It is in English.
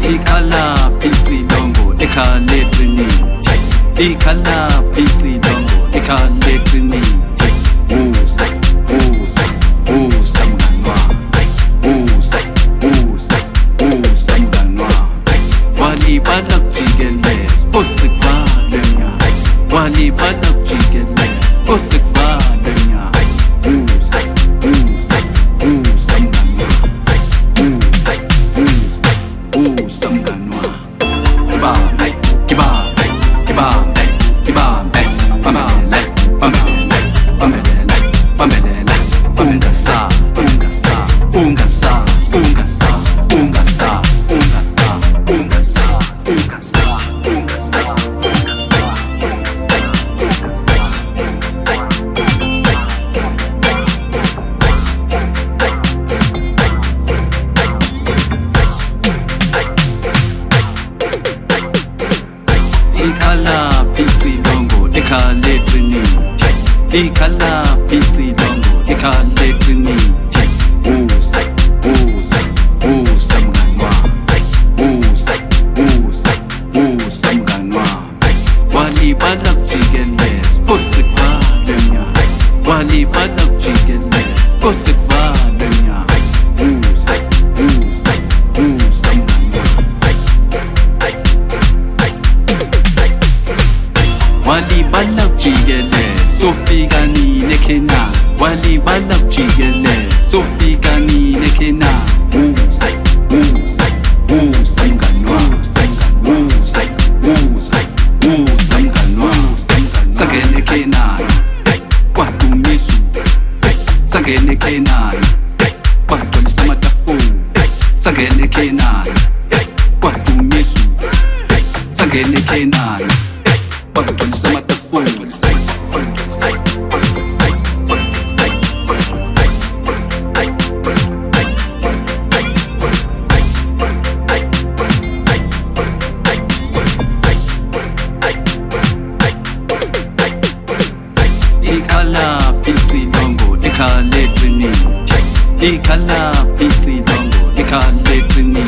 Ikala pitri dongo ekale trini. Ikala pitri dongo ekale trini. Usa, usa, usa mganwa. Usa, usa, usa mganwa. Wali balak jigele, osik valenya. Wali balak jigele, osik valenya. Usa, usa, usa mganwa. Usa, usa, usa mganwa. Kiba, kiba, kiba, kiba, pamela, pamela, pamela, pamela. Ungasa, ungasa, ungasa, ungasa, ungasa, ungasa, ungasa, ungasa, ungasa. Ikala pitri dongo ekale trini. Ikala pitri dongo ekale trini. Usa, usa, usa mganwa. Usa, usa, usa mganwa. Wali balak jigele, osik valenya. Wali balak jigele, osik valenya. Usa, usa, usa mganwa. Wali balak jigele, Sofi gani nekena. Wali balak jigele, Sofi gani nekena. Usa, usa, usa mganwa. Usa, usa, usa mganwa. Sagene kenan, kwatu misu. Sagene kenan, kwatu lisamatafu. Sagene kenan, kwatu misu. Sagene kenan, kwatu lisamatafu. Ikala pitri dongo ekale trini. Ikala pitri dongo ekale trini.